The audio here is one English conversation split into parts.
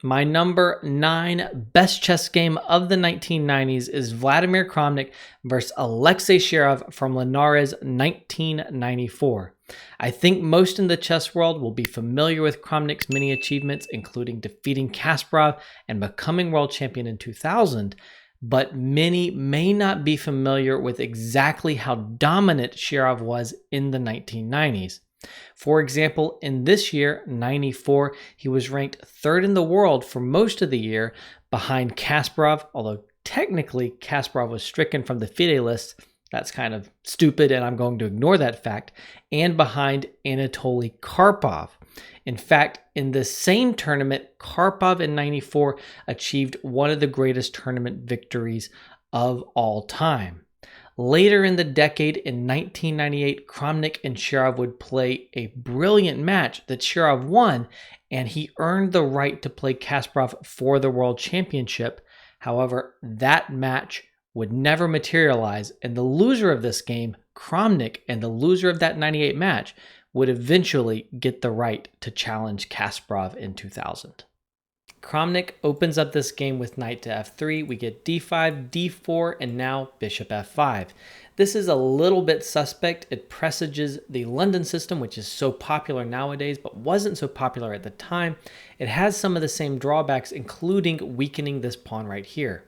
My number 9 best chess game of the 1990s is Vladimir Kramnik versus Alexei Shirov from Linares 1994. I think most in the chess world will be familiar with Kramnik's many achievements, including defeating Kasparov and becoming world champion in 2000, but many may not be familiar with exactly how dominant Shirov was in the 1990s. For example, in this year, 94, he was ranked third in the world for most of the year behind Kasparov, although technically Kasparov was stricken from the FIDE list. That's kind of stupid, and I'm going to ignore that fact, and behind Anatoly Karpov. In fact, in the same tournament, Karpov in 94 achieved one of the greatest tournament victories of all time. Later in the decade, in 1998, Kramnik and Shirov would play a brilliant match that Shirov won, and he earned the right to play Kasparov for the World Championship. However, that match would never materialize, and the loser of this game, Kramnik, and the loser of that 98 match would eventually get the right to challenge Kasparov in 2000. Kramnik opens up this game with knight to f3. We get d5, d4, and now bishop f5. This is a little bit suspect. It presages the London system, which is so popular nowadays, but wasn't so popular at the time. It has some of the same drawbacks, including weakening this pawn right here.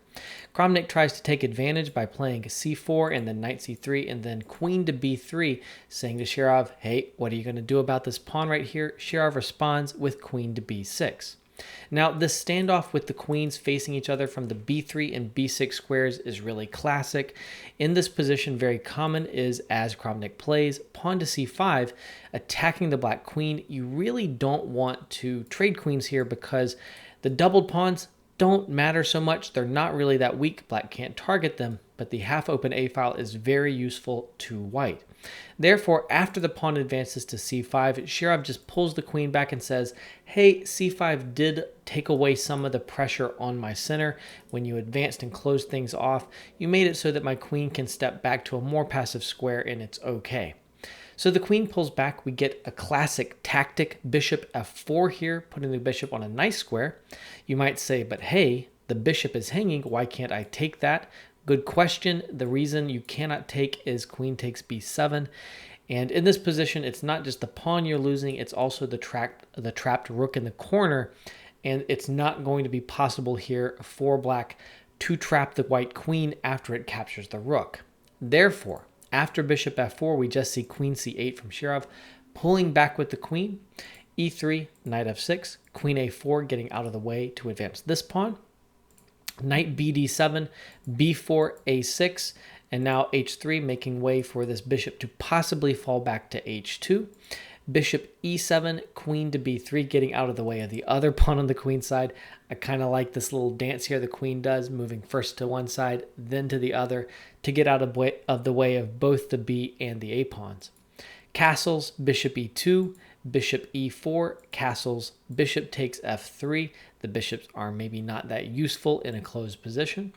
Kramnik tries to take advantage by playing c4 and then knight c3 and then queen to b3, saying to Shirov, hey, what are you going to do about this pawn right here? Shirov responds with queen to b6. Now, this standoff with the queens facing each other from the b3 and b6 squares is really classic. In this position, very common is, as Kramnik plays, pawn to c5, attacking the black queen. You really don't want to trade queens here because the doubled pawns don't matter so much. They're not really that weak. Black can't target them, but the half-open a-file is very useful to white. Therefore, after the pawn advances to c5, Shirov just pulls the queen back and says, hey, c5 did take away some of the pressure on my center. When you advanced and closed things off, you made it so that my queen can step back to a more passive square, and it's okay. So the queen pulls back. We get a classic tactic, bishop f4 here, putting the bishop on a nice square. You might say, but hey, the bishop is hanging. Why can't I take that? Good question. The reason you cannot take is queen takes b7. And in this position, it's not just the pawn you're losing, it's also the trapped rook in the corner. And it's not going to be possible here for black to trap the white queen after it captures the rook. Therefore, after bishop f4, we just see queen c8 from Shirov, pulling back with the queen, e3, knight f6, queen a4, getting out of the way to advance this pawn, knight bd7, b4, a6, and now h3, making way for this bishop to possibly fall back to h2. Bishop e7, queen to b3, getting out of the way of the other pawn on the queen side. I kind of like this little dance here the queen does, moving first to one side, then to the other, to get out of the way of both the b and the a pawns. Castles, bishop e2, bishop e4, castles, bishop takes f3. The bishops are maybe not that useful in a closed position.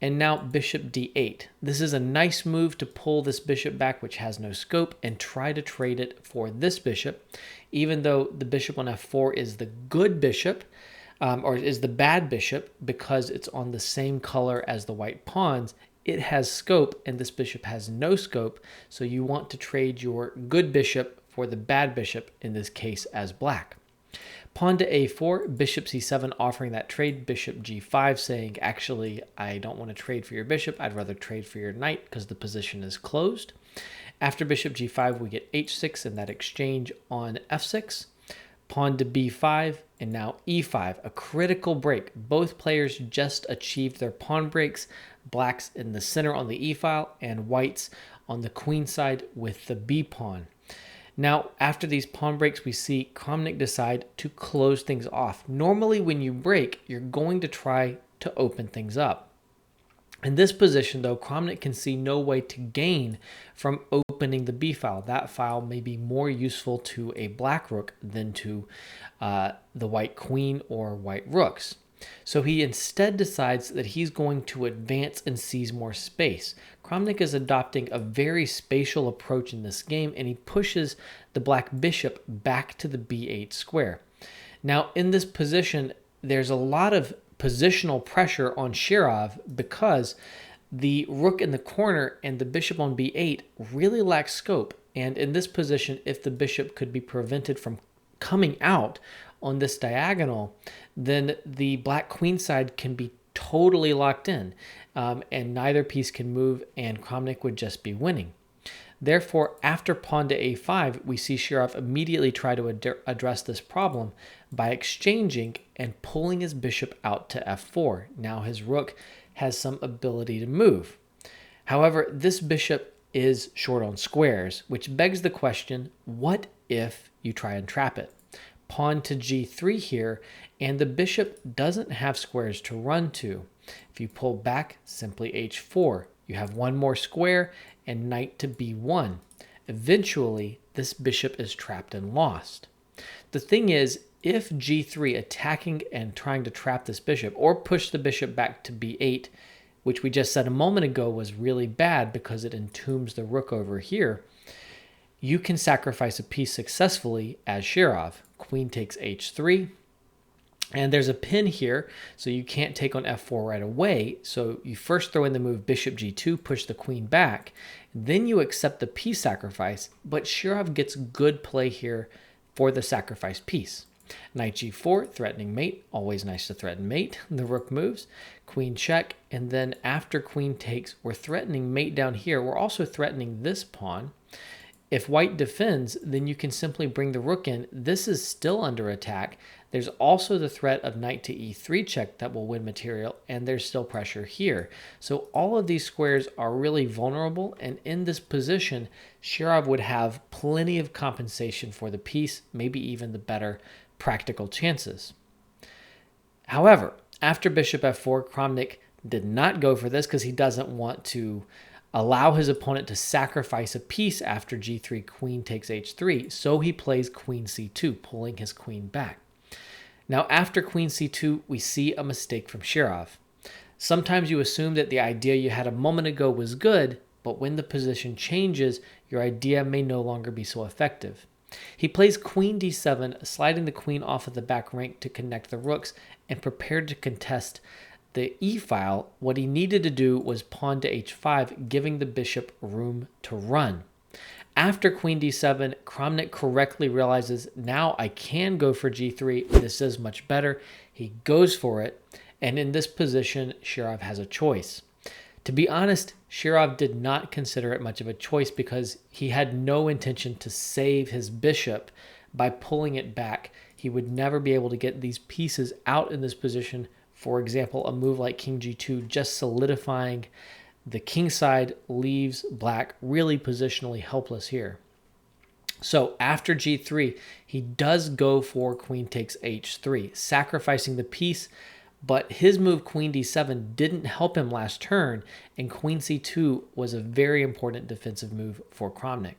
And now bishop d8. This is a nice move to pull this bishop back, which has no scope, and try to trade it for this bishop. Even though the bishop on f4 is the good bishop, or is the bad bishop, because it's on the same color as the white pawns, it has scope, and this bishop has no scope. So you want to trade your good bishop for the bad bishop, in this case as black. Pawn to a4, bishop c7 offering that trade, bishop g5 saying, actually, I don't want to trade for your bishop. I'd rather trade for your knight because the position is closed. After bishop g5, we get h6 in that exchange on f6. Pawn to b5, and now e5, a critical break. Both players just achieved their pawn breaks. Black's in the center on the e-file, and white's on the queen side with the b pawn. Now, after these pawn breaks, we see Kramnik decide to close things off. Normally, when you break, you're going to try to open things up. In this position, though, Kramnik can see no way to gain from opening the b file. That file may be more useful to a black rook than to the white queen or white rooks. So he instead decides that he's going to advance and seize more space. Kramnik is adopting a very spatial approach in this game, and he pushes the black bishop back to the b8 square. Now, in this position, there's a lot of positional pressure on Shirov because the rook in the corner and the bishop on b8 really lack scope. And in this position, if the bishop could be prevented from coming out on this diagonal, then the black queen side can be totally locked in, and neither piece can move, and Kramnik would just be winning. Therefore, after pawn to a5, we see Shirov immediately try to address this problem by exchanging and pulling his bishop out to f4. Now his rook has some ability to move. However, this bishop is short on squares, which begs the question, what if you try and trap it? Pawn to g3 here, and the bishop doesn't have squares to run to. If you pull back, simply h4. You have one more square, and knight to b1. Eventually, this bishop is trapped and lost. The thing is, if g3 attacking and trying to trap this bishop, or push the bishop back to b8, which we just said a moment ago was really bad because it entombs the rook over here, you can sacrifice a piece successfully as Shirov. Queen takes h3, and there's a pin here, so you can't take on f4 right away. So you first throw in the move bishop g2, push the queen back, then you accept the piece sacrifice, but Shirov gets good play here for the sacrificed piece. Knight g4, threatening mate, always nice to threaten mate. The rook moves, queen check, and then after queen takes, we're threatening mate down here. We're also threatening this pawn. If white defends, then you can simply bring the rook in. This is still under attack. There's also the threat of knight to e3 check that will win material, and there's still pressure here. So all of these squares are really vulnerable, and in this position, Shirov would have plenty of compensation for the piece, maybe even the better practical chances. However, after bishop f4, Kramnik did not go for this because he doesn't want to allow his opponent to sacrifice a piece after g3, queen takes h3, so he plays queen c2, pulling his queen back. Now, after queen c2, we see a mistake from Shirov. Sometimes you assume that the idea you had a moment ago was good, but when the position changes, your idea may no longer be so effective. He plays queen d7, sliding the queen off of the back rank to connect the rooks, and prepared to contest the e-file. What he needed to do was pawn to h5, giving the bishop room to run. After queen d7, Kramnik correctly realizes, now I can go for g3. This is much better. He goes for it, and in this position, Shirov has a choice. To be honest, Shirov did not consider it much of a choice because he had no intention to save his bishop by pulling it back. He would never be able to get these pieces out in this position. For example, a move like king g2 just solidifying the king side leaves black really positionally helpless here. So after g3, he does go for queen takes h3, sacrificing the piece, but his move queen d7 didn't help him last turn, and queen c2 was a very important defensive move for Kramnik.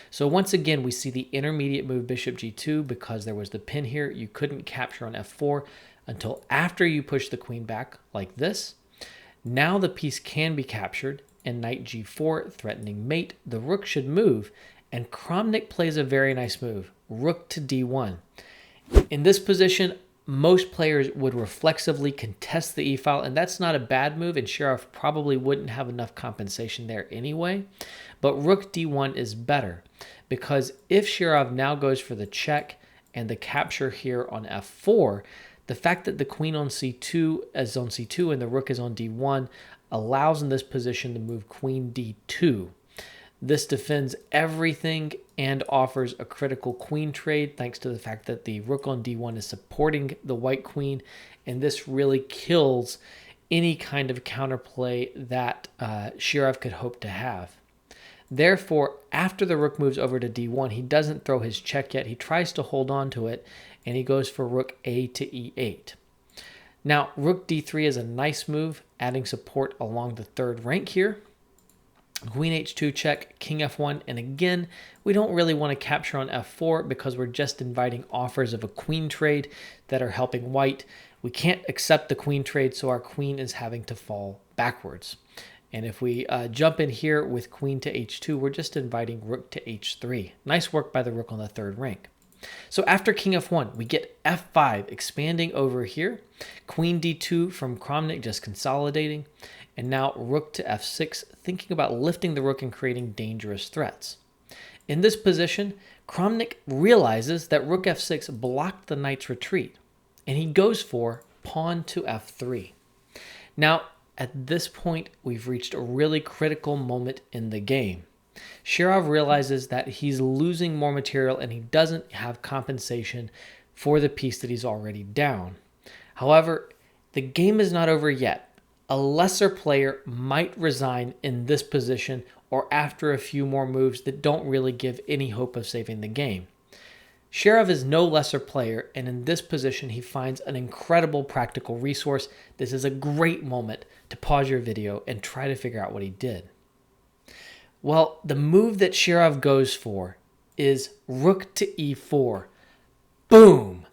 So once again, we see the intermediate move bishop g2 because there was the pin here. You couldn't capture on f4 until after you push the queen back like this. Now the piece can be captured, and knight g4, threatening mate. The rook should move, and Kramnik plays a very nice move, rook to d1. In this position, most players would reflexively contest the e-file, and that's not a bad move, and Shirov probably wouldn't have enough compensation there anyway. But rook d1 is better, because if Shirov now goes for the check and the capture here on f4, the fact that the queen on c2 is on c2 and the rook is on d1 allows in this position to move queen d2. This defends everything and offers a critical queen trade thanks to the fact that the rook on d1 is supporting the white queen, and this really kills any kind of counterplay that Shirov could hope to have. Therefore, after the rook moves over to d1, he doesn't throw his check yet. He tries to hold on to it, and he goes for rook a to e8. Now, rook d3 is a nice move, adding support along the third rank here. Queen h2 check, king f1, and again, we don't really want to capture on f4 because we're just inviting offers of a queen trade that are helping white. We can't accept the queen trade, so our queen is having to fall backwards. And if we jump in here with queen to h2, we're just inviting rook to h3. Nice work by the rook on the third rank. So after king f1, we get f5 expanding over here, queen d2 from Kramnik just consolidating, and now rook to f6, thinking about lifting the rook and creating dangerous threats. In this position, Kramnik realizes that rook f6 blocked the knight's retreat, and he goes for pawn to f3. Now, at this point, we've reached a really critical moment in the game. Shirov realizes that he's losing more material and he doesn't have compensation for the piece that he's already down. However, the game is not over yet. A lesser player might resign in this position or after a few more moves that don't really give any hope of saving the game. Shirov is no lesser player, and in this position he finds an incredible practical resource. This is a great moment to pause your video and try to figure out what he did. Well, the move that Shirov goes for is rook to e4. Boom!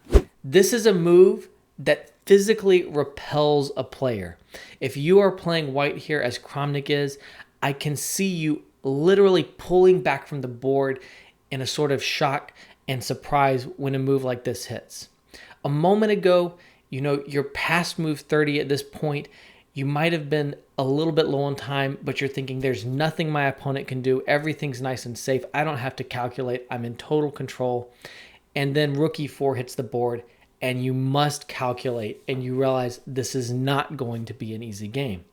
This is a move that physically repels a player. If you are playing white here as Kramnik is, I can see you literally pulling back from the board in a sort of shock and surprise when a move like this hits. A moment ago, you're past move 30 at this point. You might have been a little bit low on time, but you're thinking there's nothing my opponent can do. Everything's nice and safe. I don't have to calculate. I'm in total control. And then rook e4 hits the board, and you must calculate, and you realize this is not going to be an easy game.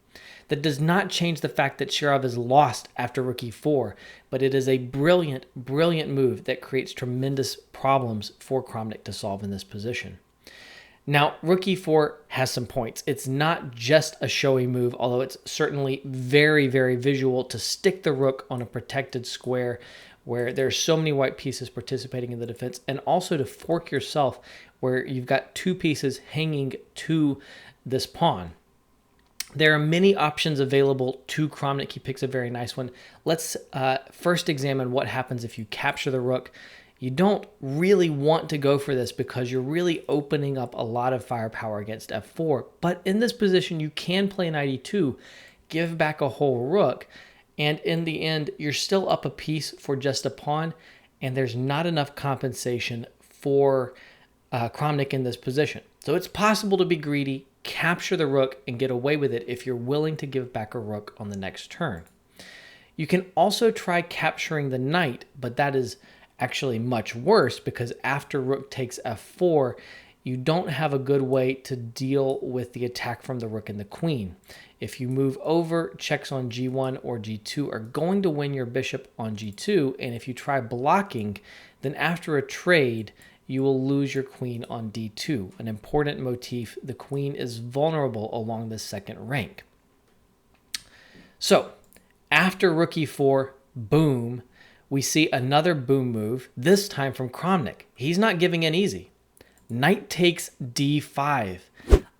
That does not change the fact that Shirov is lost after rook e4, but it is a brilliant, brilliant move that creates tremendous problems for Kramnik to solve in this position. Now, rook e4 has some points. It's not just a showy move, although it's certainly very, very visual to stick the rook on a protected square where there's so many white pieces participating in the defense, and also to fork yourself where you've got two pieces hanging to this pawn. There are many options available to Kramnik. He picks a very nice one. Let's first examine what happens if you capture the rook. You don't really want to go for this because you're really opening up a lot of firepower against f4. But in this position, you can play knight e2, give back a whole rook, and in the end, you're still up a piece for just a pawn, and there's not enough compensation for Kramnik in this position. So it's possible to be greedy, capture the rook, and get away with it if you're willing to give back a rook on the next turn. You can also try capturing the knight, but that is actually much worse because after rook takes f4, you don't have a good way to deal with the attack from the rook and the queen. If you move over, checks on g1 or g2 are going to win your bishop on g2, and if you try blocking, then after a trade, you will lose your queen on d2, an important motif. The queen is vulnerable along the second rank. So, after rook e4, boom, we see another boom move, this time from Kramnik. He's not giving in easy. Knight takes d5,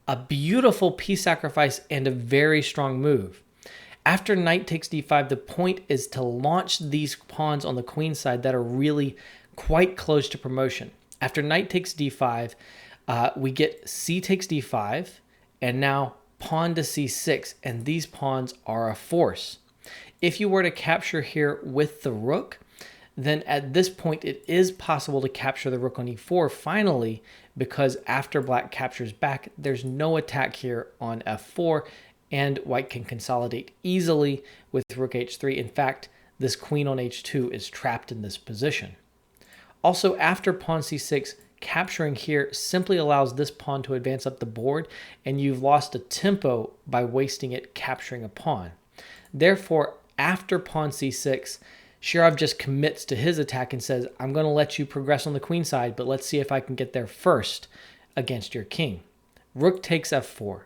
a beautiful piece sacrifice and a very strong move. After knight takes d5, the point is to launch these pawns on the queen side that are really quite close to promotion. After knight takes d5, we get c takes d5, and now pawn to c6, and these pawns are a force. If you were to capture here with the rook, then at this point it is possible to capture the rook on e4 finally, because after black captures back, there's no attack here on f4, and white can consolidate easily with rook h3. In fact, this queen on h2 is trapped in this position. Also, after pawn c6, capturing here simply allows this pawn to advance up the board, and you've lost a tempo by wasting it capturing a pawn. Therefore, after pawn c6, Shirov just commits to his attack and says, I'm going to let you progress on the queen side, but let's see if I can get there first against your king. Rook takes f4.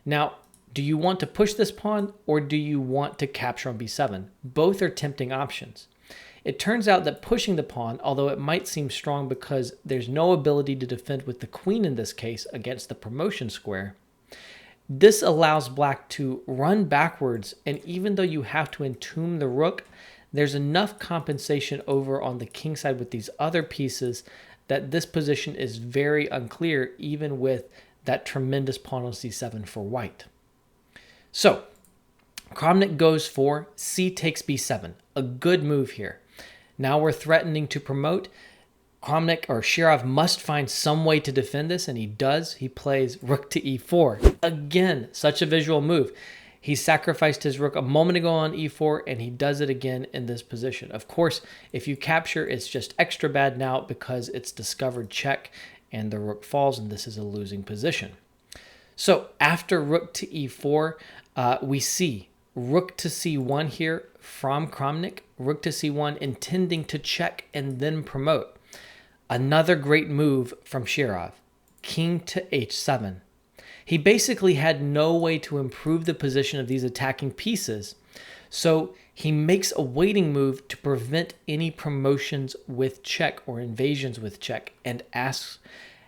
Now, do you want to push this pawn, or do you want to capture on b7? Both are tempting options. It turns out that pushing the pawn, although it might seem strong because there's no ability to defend with the queen in this case against the promotion square, this allows black to run backwards, and even though you have to entomb the rook, there's enough compensation over on the king side with these other pieces that this position is very unclear, even with that tremendous pawn on c7 for white. So, Kramnik goes for c takes b7, a good move here. Now we're threatening to promote. Kramnik or Shirov must find some way to defend this, and he does. He plays rook to e4. Again, such a visual move. He sacrificed his rook a moment ago on e4, and he does it again in this position. Of course, if you capture, it's just extra bad now because it's discovered check, and the rook falls, and this is a losing position. So after rook to e4, we see rook to c1 here from Kramnik, rook to c1 intending to check and then promote. Another great move from Shirov, king to h7. He basically had no way to improve the position of these attacking pieces, so he makes a waiting move to prevent any promotions with check or invasions with check, and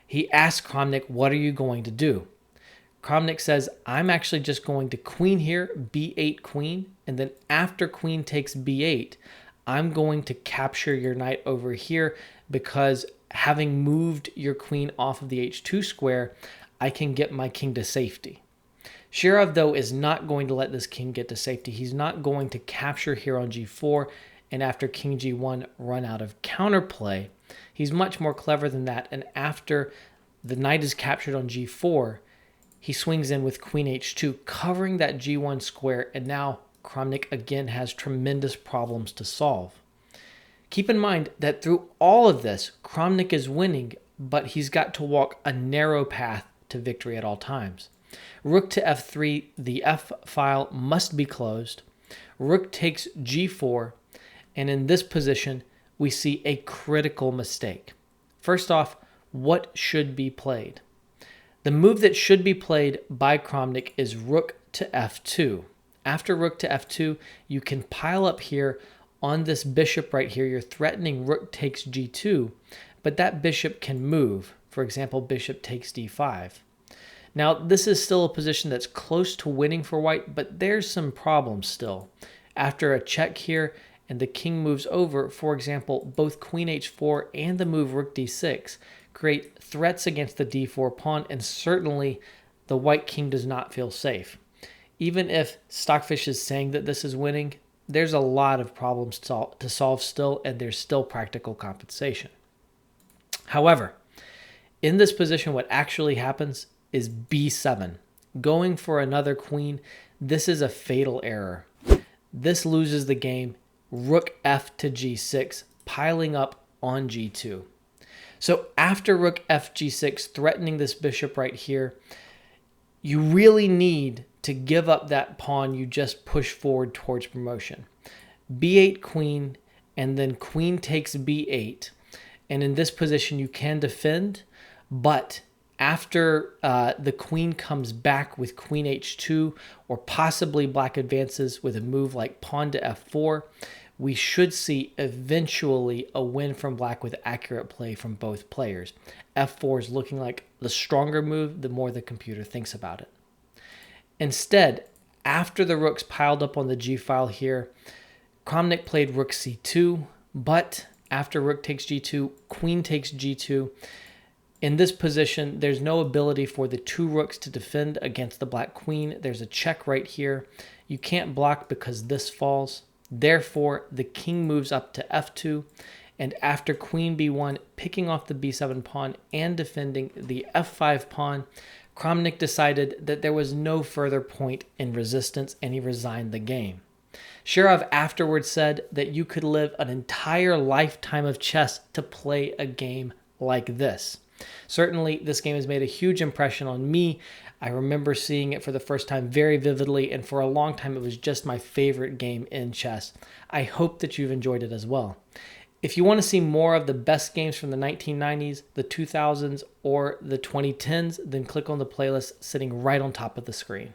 he asks Kramnik, what are you going to do? Kramnik says, I'm actually just going to queen here, b8 queen, and then after queen takes b8, I'm going to capture your knight over here because having moved your queen off of the h2 square, I can get my king to safety. Shirov, though, is not going to let this king get to safety. He's not going to capture here on g4, and after king g1, run out of counterplay. He's much more clever than that, and after the knight is captured on g4, he swings in with queen h2, covering that g1 square, and now Kramnik again has tremendous problems to solve. Keep in mind that through all of this, Kramnik is winning, but he's got to walk a narrow path to victory at all times. Rook to f3, the f file must be closed. Rook takes g4, and in this position, we see a critical mistake. First off, what should be played? The move that should be played by Kramnik is rook to f2. After rook to f2, you can pile up here on this bishop right here. You're threatening rook takes g2, but that bishop can move. For example, bishop takes d5. Now, this is still a position that's close to winning for white, but there's some problems still. After a check here and the king moves over, for example, both queen h4 and the move rook d6 create threats against the d4 pawn, and certainly the white king does not feel safe. Even if Stockfish is saying that this is winning, there's a lot of problems to solve still, and there's still practical compensation. However, in this position, what actually happens is b7. Going for another queen, this is a fatal error. This loses the game. Rook f to g6, piling up on g2. So after rook f g6, threatening this bishop right here, you really need to give up that pawn you just pushed forward towards promotion. b8 queen, and then queen takes b8. And in this position, you can defend, but after the queen comes back with queen h2, or possibly black advances with a move like pawn to f4, we should see eventually a win from black with accurate play from both players. f4 is looking like the stronger move the more the computer thinks about it. Instead, after the rooks piled up on the g-file here, Kramnik played rook c2, but after rook takes g2, queen takes g2. In this position, there's no ability for the two rooks to defend against the black queen. There's a check right here. You can't block because this falls. Therefore, the king moves up to f2, and after queen b1, picking off the b7 pawn and defending the f5 pawn, Kramnik decided that there was no further point in resistance, and he resigned the game. Shirov afterwards said that you could live an entire lifetime of chess to play a game like this. Certainly, this game has made a huge impression on me. I remember seeing it for the first time very vividly, and for a long time it was just my favorite game in chess. I hope that you've enjoyed it as well. If you want to see more of the best games from the 1990s, the 2000s, or the 2010s, then click on the playlist sitting right on top of the screen.